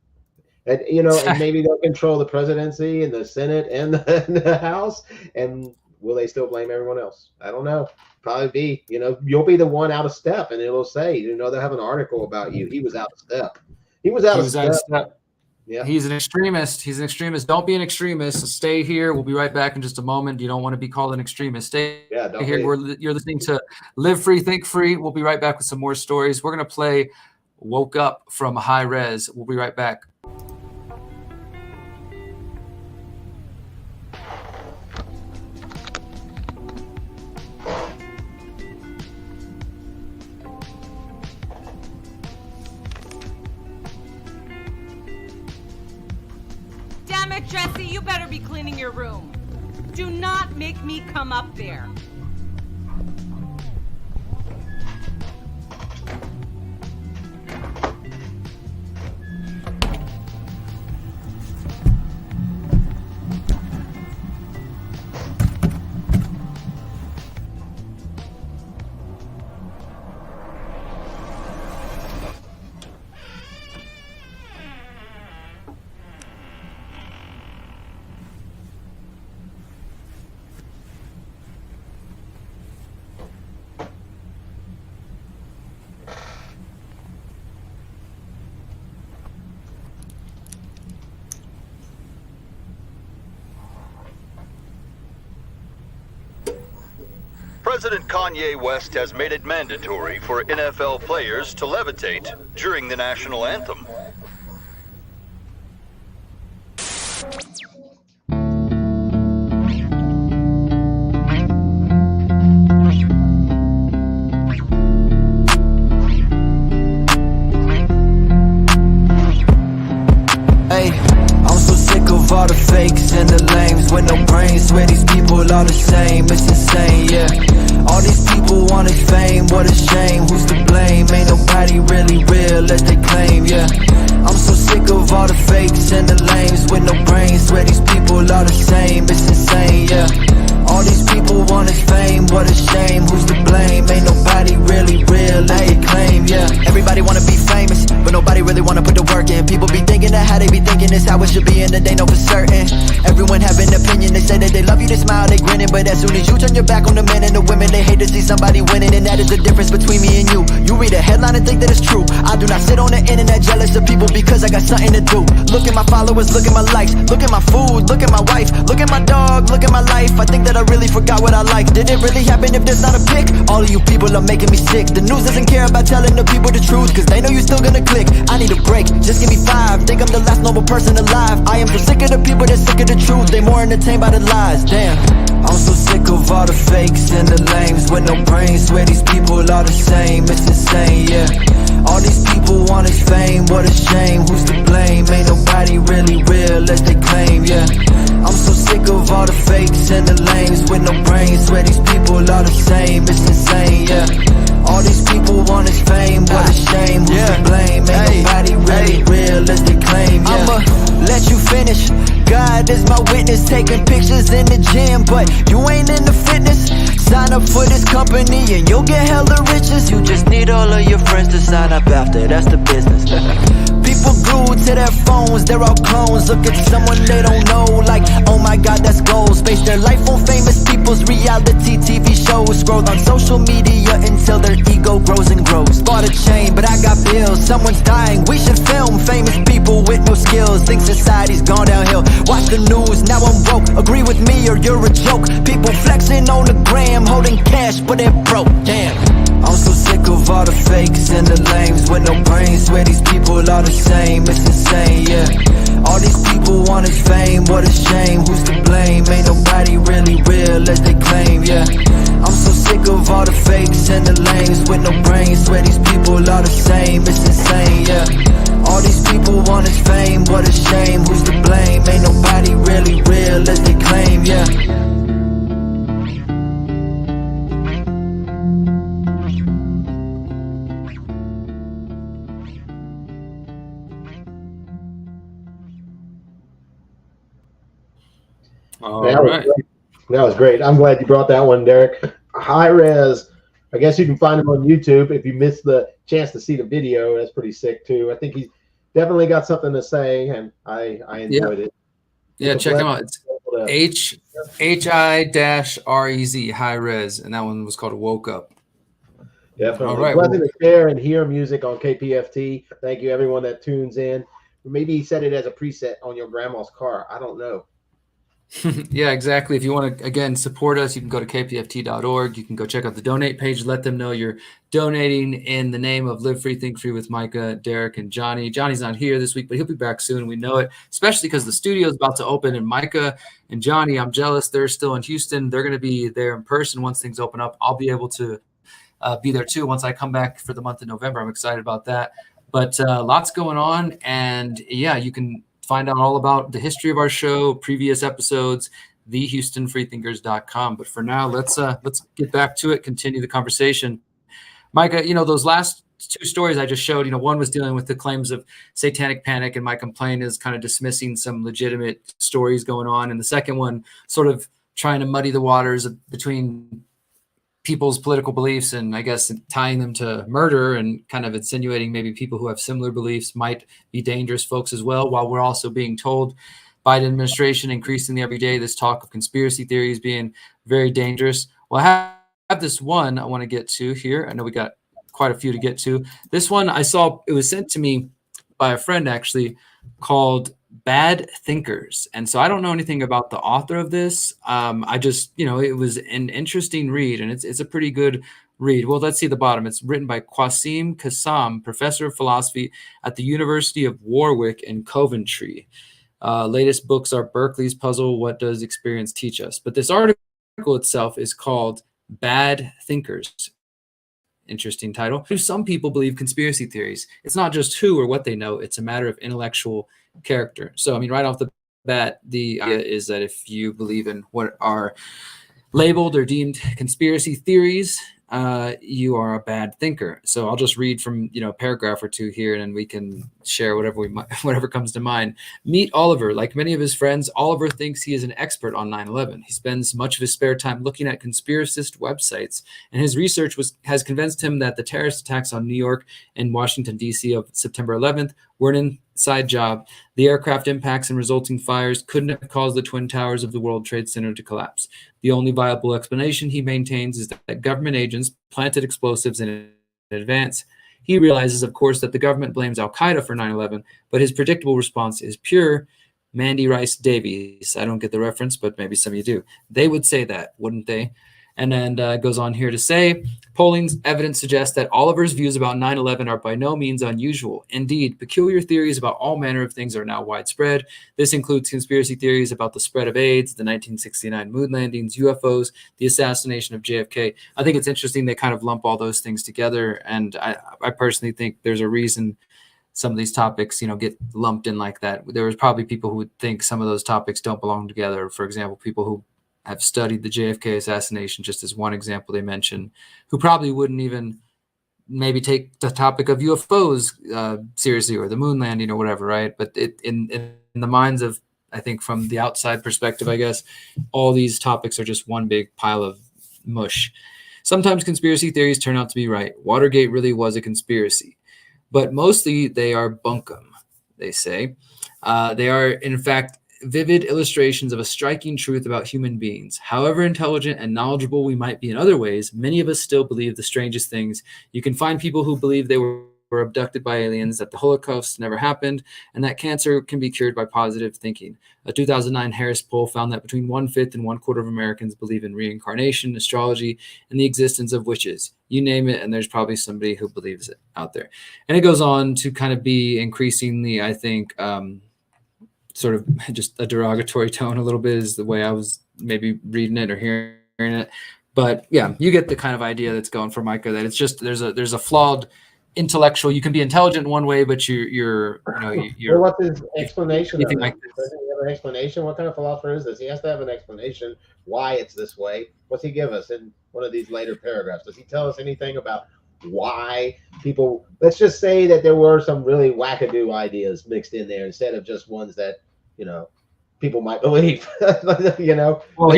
And, and maybe they'll control the presidency and the Senate and the House. And will they still blame everyone else? I don't know. Probably be, you'll be the one out of step, and it'll say, they'll have an article about you. He was out of step. He was out of step. Yeah. He's an extremist. He's an extremist. Don't be an extremist. Stay here. We'll be right back in just a moment. You don't want to be called an extremist. Stay here. You're listening to Live Free, Think Free. We'll be right back with some more stories. We're going to play Woke Up from High Res. We'll be right back. Damn it, Jesse, you better be cleaning your room. Do not make me come up there. President Kanye West has made it mandatory for NFL players to levitate during the national anthem. All the fakes and the lames with no brains, swear these people are the same, it's insane, yeah. All these people wanted fame, what a shame, who's to blame? Ain't nobody really real as they claim, yeah. I'm so sick of all the fakes and the lames with no brains, swear these people are the same, it's insane, yeah. All these people wanted fame, what a shame, who's to blame? Ain't nobody really real as they claim, yeah. Everybody wanna be famous, but nobody really wanna put the work in. People be thinking that how they be thinking is how it should be, and that they know for certain. Everyone have an opinion, they say that they love you, they smile, they grinning, but as soon as you turn your back on the men and the women, they hate to see somebody winning, and that is the difference between me and you. You read a headline and think that it's true. I do not sit on the internet jealous of people because I got something to do. Look at my followers, look at my likes, look at my food, look at my wife, look at my dog, look at my life. I think that I really forgot what I like. Did it really happen if there's not a pic? All of you people are making me sick. The news doesn't care about telling the people the truth, cause they know you're still gonna click. I need a break, just give me 5. Think I'm the last normal person alive. I am so sick of the people that's sick of the truth. They more entertained by the lies, damn. I'm so sick of all the fakes and the lames with no brains, swear these people are the same, it's insane, yeah. All these people want is fame, what a shame, who's to blame? Ain't nobody really real as they claim, yeah. I'm so sick of all the fakes and the lames with no brains, swear these people are the same, it's insane, yeah. All these people want is fame, what a shame, who's to blame? Ain't nobody really real as they claim, yeah. I'ma let you finish, God is my witness, taking pictures in the gym, but you ain't into fitness. Sign up for this company and you'll get hella riches. You just need all of your friends to sign up after, that's the business. People glued to their phones, they're all clones. Look at someone they don't know, like, oh my god, that's gold. Base their life on famous people's reality TV shows. videos, scroll on social media until their ego grows and grows. Bought a chain, but I got bills. Someone's dying, we should film. Famous people with no skills, think society's gone downhill. Watch the news, now I'm woke. Agree with me or you're a joke. People flexing on the gram, holding cash, but they're broke. Damn. I'm so sick of all the fakes and the lames with no brains. Swear these people are the same, it's insane, yeah. All these people want is fame, what a shame. Who's to blame? Ain't nobody really real as they claim, yeah. I'm so sick of all the fakes and the lames with no brains. Swear these people are the same, it's insane, yeah. All these people want is fame, what a shame. Who's to blame? Ain't nobody really real as they claim, yeah. All That was right. great. That was great. I'm glad you brought that one, Derrick. High res. I guess you can find him on YouTube if you missed the chance to see the video. That's pretty sick too. I think he's definitely got something to say, and I enjoyed it. Yeah, It's a check him out. It's blessing. HI-REZ, high res, and that one was called Woke Up. Definitely. All right, Blessing to share and hear music on KPFT. Thank you, everyone that tunes in. Maybe he set it as a preset on your grandma's car. I don't know. Yeah, exactly. If you want to, again, support us, you can go to kpft.org. You can go check out the donate page. Let them know you're donating in the name of Live Free, Think Free with Micah, Derrick, and Johnny. Johnny's not here this week, but he'll be back soon. We know it, especially because the studio is about to open. And Micah and Johnny, I'm jealous. They're still in Houston. They're going to be there in person once things open up. I'll be able to be there too once I come back for the month of November. I'm excited about that. But lots going on. And yeah, you can find out all about the history of our show, previous episodes, thehoustonfreethinkers.com. But for now, let's get back to it, continue the conversation. Micah, those last two stories I just showed, one was dealing with the claims of satanic panic, and my complaint is kind of dismissing some legitimate stories going on. And the second one sort of trying to muddy the waters between people's political beliefs and I guess tying them to murder and kind of insinuating maybe people who have similar beliefs might be dangerous folks as well, while we're also being told Biden administration increasingly every day this talk of conspiracy theories being very dangerous. Well, I have this one I want to get to here. I know we got quite a few to get to. This one I saw, it was sent to me by a friend actually, called Bad Thinkers. And so I don't know anything about the author of this. I just, it was an interesting read, and it's a pretty good read. Well, let's see the bottom. It's written by Qasim Qassam, professor of philosophy at the University of Warwick in Coventry. Latest books are Berkeley's Puzzle, What Does Experience Teach Us? But this article itself is called Bad Thinkers. Interesting title. Some people believe conspiracy theories. It's not just who or what they know. It's a matter of intellectual character. So, right off the bat, the idea is that if you believe in what are labeled or deemed conspiracy theories, you are a bad thinker. So I'll just read from a paragraph or two here, and then we can share whatever comes to mind. Meet Oliver. Like many of his friends, Oliver thinks he is an expert on 9/11. He spends much of his spare time looking at conspiracist websites, and his research has convinced him that the terrorist attacks on New York and Washington, D.C. of September 11th were an inside job. The aircraft impacts and resulting fires couldn't have caused the Twin Towers of the World Trade Center to collapse. The only viable explanation, he maintains, is that government agents planted explosives in advance. He realizes, of course, that the government blames Al-Qaeda for 9/11, but his predictable response is pure Mandy Rice Davies. I don't get the reference, but maybe some of you do. They would say that, wouldn't they? And then goes on here to say, polling evidence suggests that Oliver's views about 9/11 are by no means unusual. Indeed, peculiar theories about all manner of things are now widespread. This includes conspiracy theories about the spread of AIDS, the 1969 moon landings, UFOs, the assassination of JFK. I think it's interesting they kind of lump all those things together. And I personally think there's a reason some of these topics, get lumped in like that. There was probably people who would think some of those topics don't belong together. For example, people who have studied the JFK assassination, just as one example they mentioned, who probably wouldn't even maybe take the topic of UFOs seriously, or the moon landing or whatever, right? But in the minds of, I think from the outside perspective, I guess, all these topics are just one big pile of mush. Sometimes conspiracy theories turn out to be right. Watergate really was a conspiracy, but mostly they are bunkum, they say. They are, in fact, vivid illustrations of a striking truth about human beings. However intelligent and knowledgeable we might be in other ways, many of us still believe the strangest things. You can find people who believe they were abducted by aliens, that the Holocaust never happened, and that cancer can be cured by positive thinking. A 2009 Harris poll found that between 1/5 and 1/4 of Americans believe in reincarnation, astrology, and the existence of witches. You name it, and there's probably somebody who believes it out there. And it goes on to kind of be increasingly, I think, sort of just a derogatory tone a little bit is the way I was maybe reading it or hearing it. But yeah, you get the kind of idea that's going for Micah, that it's just there's a flawed intellectual. You can be intelligent in one way, but you're well, what's his explanation of it? like Doesn't he have an explanation? What kind of philosopher is this? He has to have an explanation why it's this way. What's he give us in one of these later paragraphs? Does he tell us anything about why people? Let's just say that there were some really wackadoo ideas mixed in there instead of just ones that people might believe. Well,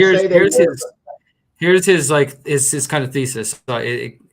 here's his kind of thesis.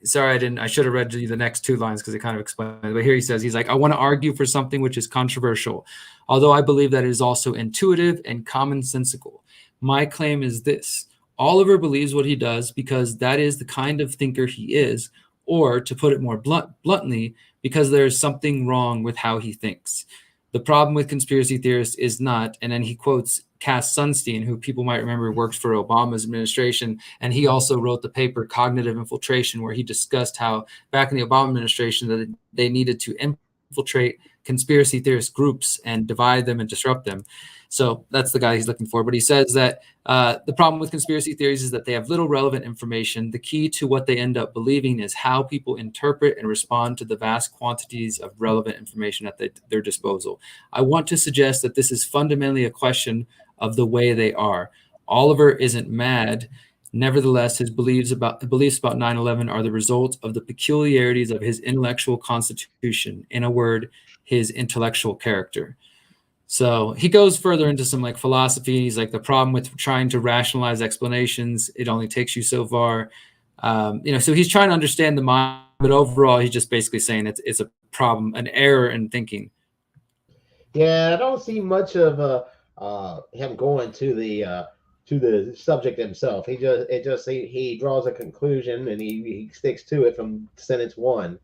Sorry, I should have read you the next two lines because it kind of explains it. But here he says, he's like, I want to argue for something which is controversial, although I believe that it is also intuitive and commonsensical. My claim is this: Oliver believes what he does because that is the kind of thinker he is, or to put it more bluntly, because there is something wrong with how he thinks. The problem with conspiracy theorists is not, and then he quotes Cass Sunstein, who people might remember worked for Obama's administration, and he also wrote the paper Cognitive Infiltration, where he discussed how back in the Obama administration that they needed to infiltrate conspiracy theorist groups and divide them and disrupt them. So that's the guy he's looking for. But he says that the problem with conspiracy theories is that they have little relevant information. The key to what they end up believing is how people interpret and respond to the vast quantities of relevant information at their disposal. I want to suggest that this is fundamentally a question of the way they are. Oliver isn't mad. Nevertheless, his beliefs about 9/11 are the result of the peculiarities of his intellectual constitution. In a word, his intellectual character. So he goes further into some like philosophy. He's like, the problem with trying to rationalize explanations, it only takes you so far. So he's trying to understand the mind, but overall, he's just basically saying it's a problem, an error in thinking. Yeah, I don't see much of him going to the subject himself. He draws a conclusion and he sticks to it from sentence one.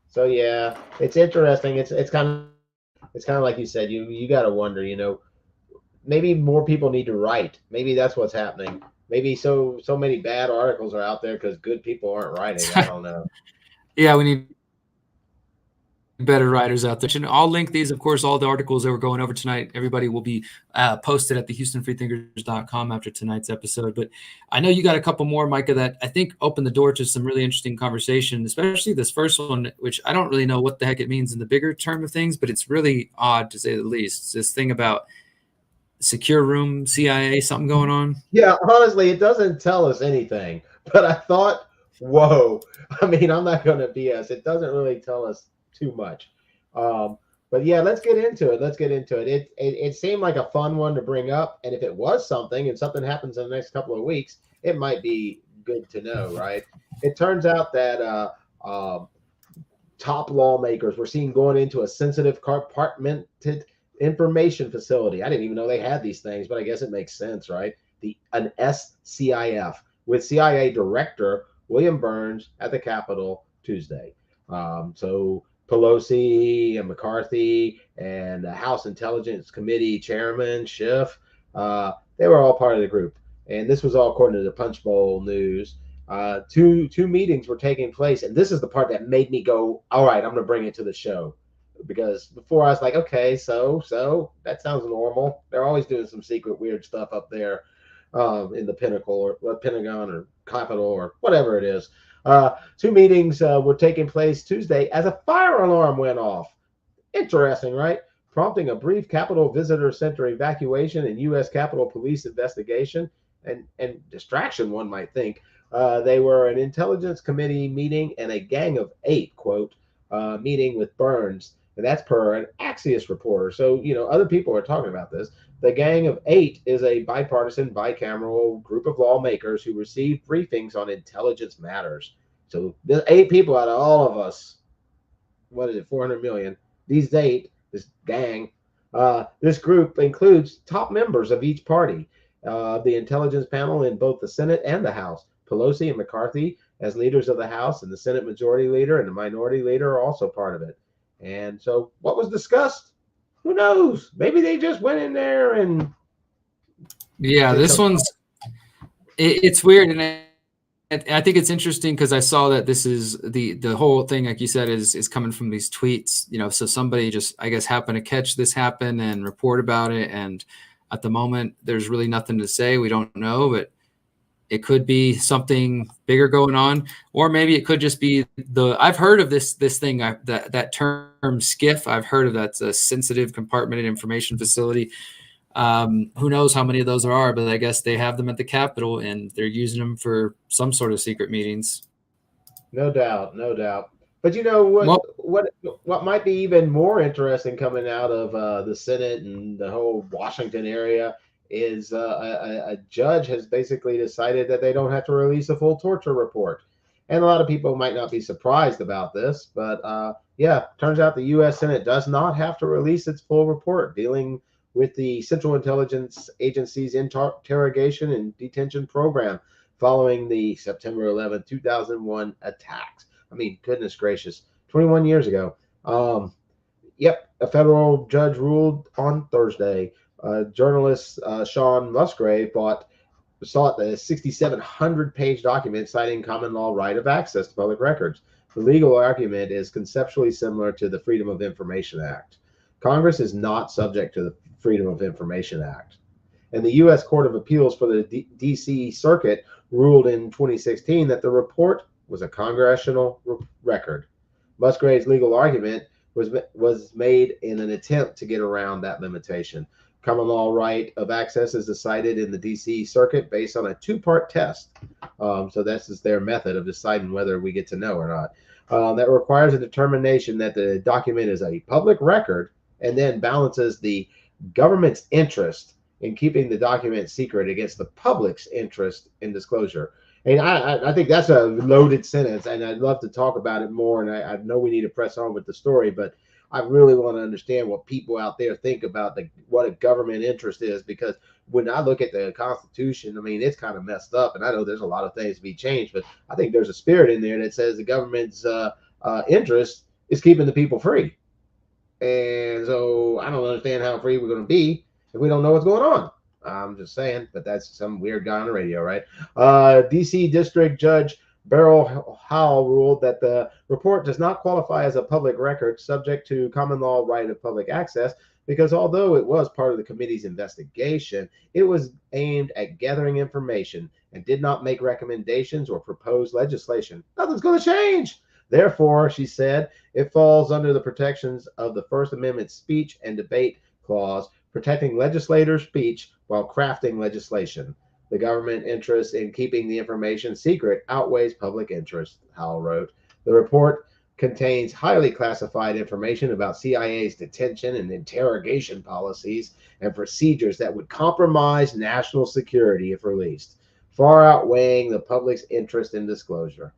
So yeah, it's interesting. It's kind of like you said. You got to wonder. Maybe more people need to write. Maybe that's what's happening. Maybe so many bad articles are out there because good people aren't writing. I don't know. Yeah, we need better writers out there. And I'll link these, of course, all the articles that we're going over tonight. Everybody will be posted at the HoustonFreethinkers.com after tonight's episode. But I know you got a couple more, Micah, that I think open the door to some really interesting conversation, especially this first one, which I don't really know what the heck it means in the bigger term of things, but it's really odd to say the least. It's this thing about secure room, CIA, something going on. Yeah, honestly, it doesn't tell us anything. But I thought, whoa. I mean, I'm not going to BS. It doesn't really tell us too much. But yeah, let's get into it. It seemed like a fun one to bring up. And if it was something and something happens in the next couple of weeks, it might be good to know, right? It turns out that top lawmakers were seen going into a sensitive compartmented information facility. I didn't even know they had these things, but I guess it makes sense, right? An SCIF with CIA Director William Burns at the Capitol Tuesday. So Pelosi and McCarthy and the House Intelligence Committee Chairman Schiff, they were all part of the group. And this was all according to the Punch Bowl News. Two meetings were taking place. And this is the part that made me go, all right, I'm going to bring it to the show. Because before I was like, okay, so that sounds normal. They're always doing some secret weird stuff up there in the Pinnacle or Pentagon or Capitol or whatever it is. Two meetings were taking place Tuesday as a fire alarm went off. Interesting, right? Prompting a brief Capitol Visitor Center evacuation and U.S. Capitol Police investigation and distraction, one might think. They were an Intelligence Committee meeting and a Gang of Eight, quote, meeting with Burns. And that's per an Axios reporter. So, other people are talking about this. The Gang of Eight is a bipartisan, bicameral group of lawmakers who receive briefings on intelligence matters. So there's 8 people out of all of us. What is it, 400 million? These 8, this gang, This group includes top members of each party, the intelligence panel in both the Senate and the House. Pelosi and McCarthy, as leaders of the House, and the Senate Majority Leader and the Minority Leader are also part of it. And so, what was discussed? Who knows? Maybe they just went in there and Yeah, this one's it's weird, and I think it's interesting because I saw that this is the whole thing, like you said, is coming from these tweets. So somebody just, I guess, happened to catch this happen and report about it. And at the moment, there's really nothing to say. We don't know, but it could be something bigger going on, or maybe it could just be I've heard of this thing, that term SCIF. I've heard of that's a sensitive compartmented information facility. Who knows how many of those there are, but I guess they have them at the Capitol and they're using them for some sort of secret meetings. No doubt, no doubt. But what might be even more interesting coming out of the Senate and the whole Washington area is a judge has basically decided that they don't have to release a full torture report. And a lot of people might not be surprised about this, but turns out the U.S. Senate does not have to release its full report dealing with the Central Intelligence Agency's interrogation and detention program following the September 11, 2001 attacks. I mean, goodness gracious, 21 years ago. A federal judge ruled on Thursday. Journalist Sean Musgrave sought the 6,700-page document citing common law right of access to public records. The legal argument is conceptually similar to the Freedom of Information Act. Congress is not subject to the Freedom of Information Act. And the U.S. Court of Appeals for the D.C. Circuit ruled in 2016 that the report was a congressional record. Musgrave's legal argument was made in an attempt to get around that limitation. Common law right of access is decided in the D.C. Circuit based on a two-part test. So this is their method of deciding whether we get to know or not. That requires a determination that the document is a public record and then balances the government's interest in keeping the document secret against the public's interest in disclosure. And I think that's a loaded sentence, and I'd love to talk about it more. And I know we need to press on with the story, but I really want to understand what people out there think about what a government interest is, because when I look at the Constitution, I mean, it's kind of messed up, and I know there's a lot of things to be changed, but I think there's a spirit in there that says the government's interest is keeping the people free. And so I don't understand how free we're going to be if we don't know what's going on. I'm just saying, but that's some weird guy on the radio, right? D.C. District Judge Beryl Howell ruled that the report does not qualify as a public record subject to common law right of public access because although it was part of the committee's investigation, it was aimed at gathering information and did not make recommendations or propose legislation. Nothing's going to change. Therefore, she said, it falls under the protections of the First Amendment speech and debate clause, protecting legislators' speech while crafting legislation. The government interest in keeping the information secret outweighs public interest, Howell wrote. The report contains highly classified information about CIA's detention and interrogation policies and procedures that would compromise national security if released, far outweighing the public's interest in disclosure.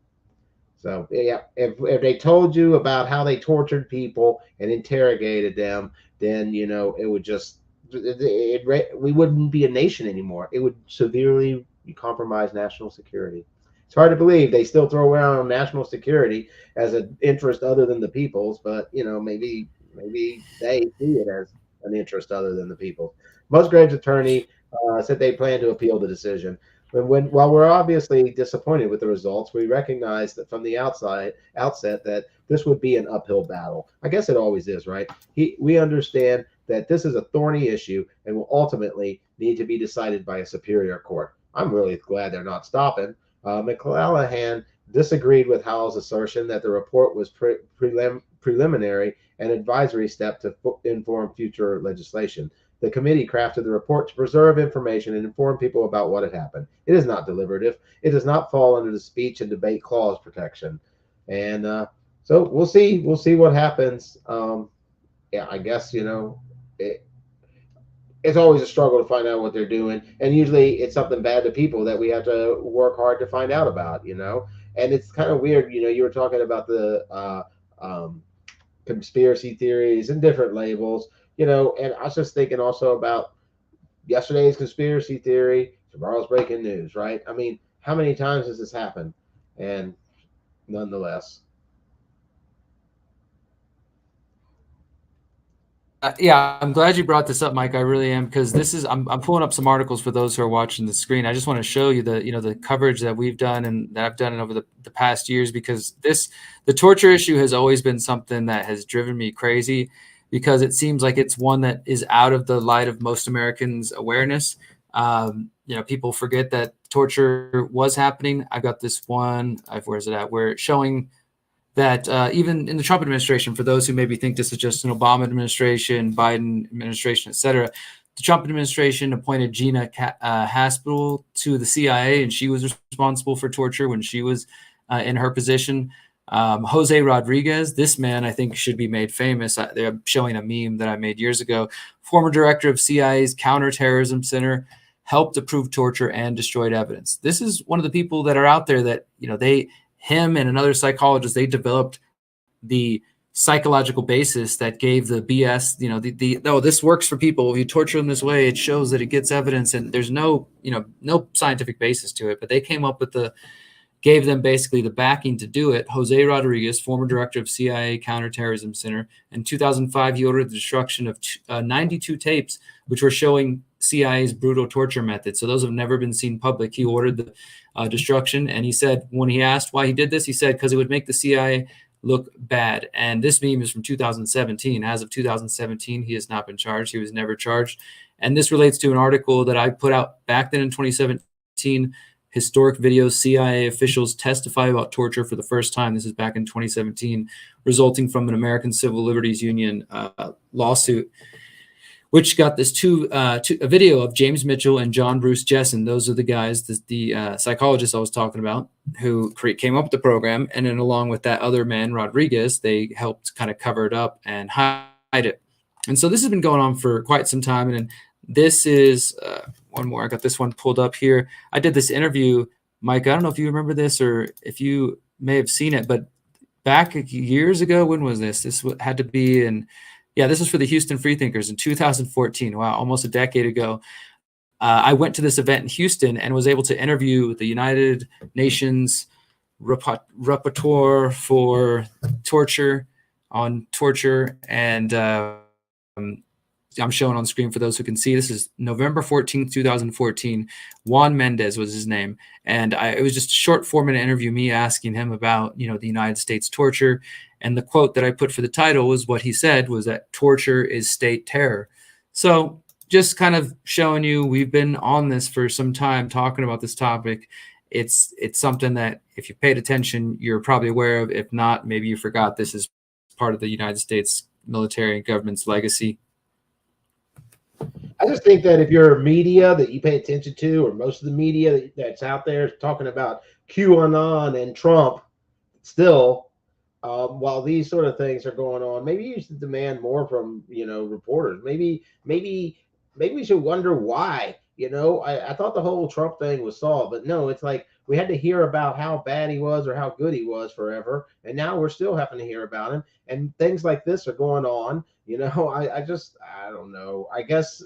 So, yeah, if they told you about how they tortured people and interrogated them, then, it would just, we wouldn't be a nation anymore. It would severely compromise national security. It's hard to believe they still throw around national security as an interest other than the people's, but, maybe they see it as an interest other than the people's. Musgrave's attorney said they plan to appeal the decision. While we're obviously disappointed with the results, we recognize that from the outset that this would be an uphill battle. I guess it always is, right? We understand that this is a thorny issue and will ultimately need to be decided by a superior court. I'm really glad they're not stopping. McClellan disagreed with Howell's assertion that the report was preliminary and advisory step to inform future legislation. The committee crafted the report to preserve information and inform people about what had happened. It is not deliberative. It does not fall under the speech and debate clause protection. And so we'll see. We'll see what happens. I guess, it's always a struggle to find out what they're doing. And usually it's something bad to people that we have to work hard to find out about, And it's kind of weird, you were talking about the conspiracy theories and different labels. you know, and I was just thinking also about yesterday's conspiracy theory, tomorrow's breaking news, right? I mean, how many times has this happened? And nonetheless, Yeah, I'm glad you brought this up, Mike. I really am, because this is I'm pulling up some articles for those who are watching the screen. I just want to show you the coverage that we've done and that I've done over the past years, because the torture issue has always been something that has driven me crazy, because it seems like it's one that is out of the light of most Americans' awareness. People forget that torture was happening. I've got this one. Where's it at? Where it's showing that even in the Trump administration, for those who maybe think this is just an Obama administration, Biden administration, et cetera, the Trump administration appointed Gina Haspel to the CIA, and she was responsible for torture when she was in her position. Jose Rodriguez, this man I think should be made famous. They're showing a meme that I made years ago. Former director of CIA's Counterterrorism Center, helped approve torture and destroyed evidence. This is one of the people that are out there that, him and another psychologist, they developed the psychological basis that gave the BS, oh, this works for people. If you torture them this way, it shows that it gets evidence, and there's no scientific basis to it. But they came up with gave them basically the backing to do it. Jose Rodriguez, former director of CIA Counterterrorism Center, in 2005, he ordered the destruction of 92 tapes, which were showing CIA's brutal torture methods. So those have never been seen public. He ordered the destruction, and he said, when he asked why he did this, he said because it would make the CIA look bad. And this meme is from 2017. As of 2017, he has not been charged. He was never charged. And this relates to an article that I put out back then in 2017. Historic videos, CIA officials testify about torture for the first time. This is back in 2017, resulting from an American Civil Liberties Union lawsuit, which got this a video of James Mitchell and John Bruce Jessen. Those are the guys, the psychologists I was talking about, who came up with the program. And then along with that other man, Rodriguez, they helped kind of cover it up and hide it. And so this has been going on for quite some time. And this is one more. I got this one pulled up here. I did this interview, Mike. I don't know if you remember this or if you may have seen it, but back years ago, when was this? This had to be this was for the Houston Freethinkers in 2014. Wow, almost a decade ago. I went to this event in Houston and was able to interview the United Nations rapporteur for torture, and I'm showing on screen for those who can see. This is November 14th, 2014. Juan Mendez was his name. And it was just a short 4-minute interview, me asking him about, the United States torture. And the quote that I put for the title was what he said was that torture is state terror. So just kind of showing you, we've been on this for some time talking about this topic. It's something that if you paid attention, you're probably aware of. If not, maybe you forgot this is part of the United States military and government's legacy. I just think that if you're media that you pay attention to, or most of the media that's out there is talking about QAnon and Trump still, while these sort of things are going on, maybe you should demand more from, reporters. Maybe we should wonder why. I thought the whole Trump thing was solved, but no, it's like we had to hear about how bad he was or how good he was forever, and now we're still having to hear about him, and things like this are going on. I don't know. I guess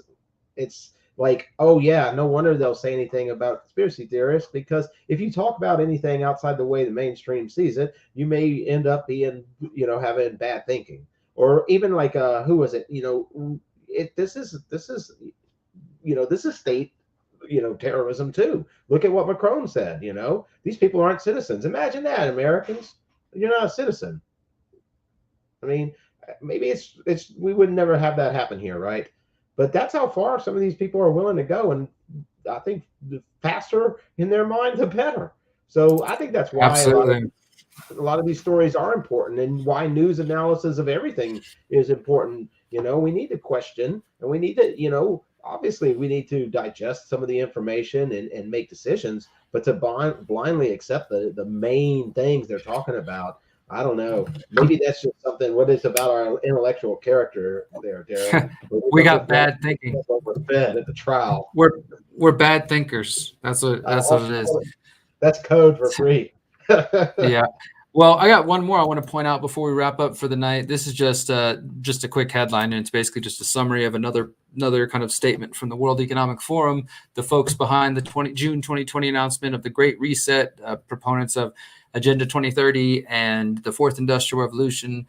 it's like, oh yeah, no wonder they'll say anything about conspiracy theorists, because if you talk about anything outside the way the mainstream sees it, you may end up being, having bad thinking. Or even like who was it? This is state, terrorism too. Look at what Macron said. These people aren't citizens. Imagine that, Americans. You're not a citizen. I mean, maybe we would never have that happen here, right? But that's how far some of these people are willing to go, and I think the faster in their mind, the better. So I think that's why a lot of these stories are important, and why news analysis of everything is important. We need to question, and we need to, obviously we need to digest some of the information and make decisions, but to blindly accept the main things they're talking about, I don't know. Maybe that's just something. What is about our intellectual character there, Derrick? We got bad thinking. Overfed at the trial. We're bad thinkers. That's what it is. That's code for free. Yeah. Well, I got one more I want to point out before we wrap up for the night. This is just a quick headline, and it's basically just a summary of another kind of statement from the World Economic Forum. The folks behind the June 2020 announcement of the Great Reset, proponents of Agenda 2030 and the Fourth Industrial Revolution,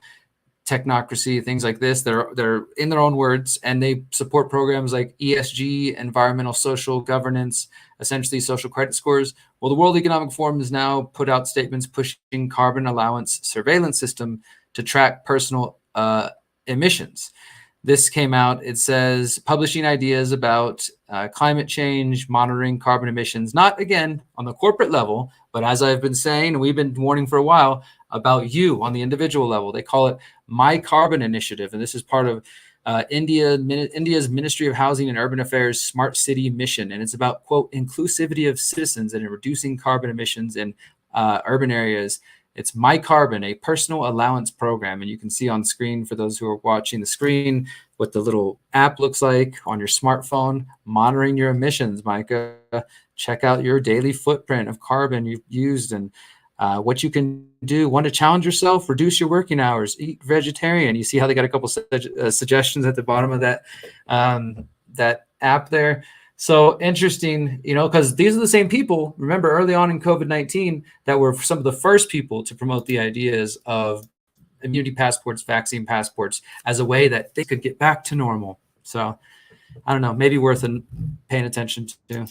technocracy, things like this. They're in their own words, and they support programs like ESG, environmental, social governance, essentially social credit scores. Well, the World Economic Forum has now put out statements pushing carbon allowance surveillance system to track personal emissions. This came out. It says publishing ideas about climate change, monitoring carbon emissions, not again on the corporate level, but as I've been saying, and we've been warning for a while, about you on the individual level. They call it My Carbon Initiative, and this is part of India's Ministry of Housing and Urban Affairs Smart City Mission, and it's about, quote, inclusivity of citizens and reducing carbon emissions in urban areas. It's My Carbon, a personal allowance program, and you can see on screen, for those who are watching the screen, what the little app looks like on your smartphone, monitoring your emissions. Micah, check out your daily footprint of carbon you've used and what you can do. Want to challenge yourself? Reduce your working hours. Eat vegetarian. You see how they got a couple suggestions at the bottom of that that app there. So interesting, because these are the same people, remember, early on in COVID-19 that were some of the first people to promote the ideas of immunity passports, vaccine passports, as a way that they could get back to normal. So I don't know, maybe worth paying attention to.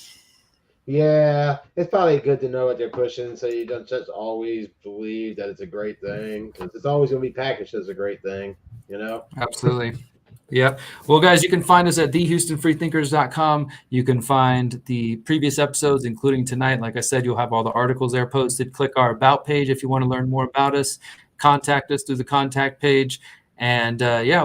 Yeah, it's probably good to know what they're pushing, so you don't just always believe that it's a great thing, because it's always going to be packaged as a great thing, Absolutely. Yep. Well, guys, you can find us at thehoustonfreethinkers.com. You can find the previous episodes, including tonight. Like I said, you'll have all the articles there posted. Click our About page if you want to learn more about us. Contact us through the contact page. And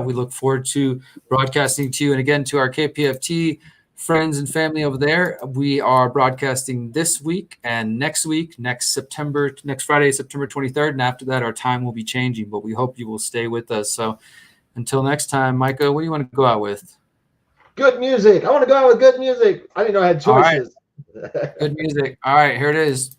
we look forward to broadcasting to you. And again, to our KPFT friends and family over there, we are broadcasting this week and next Friday, September 23rd. And after that, our time will be changing, but we hope you will stay with us. So until next time, Micah, what do you want to go out with? Good music. I want to go out with good music. I didn't know I had choices. All right. Good music. All right, here it is.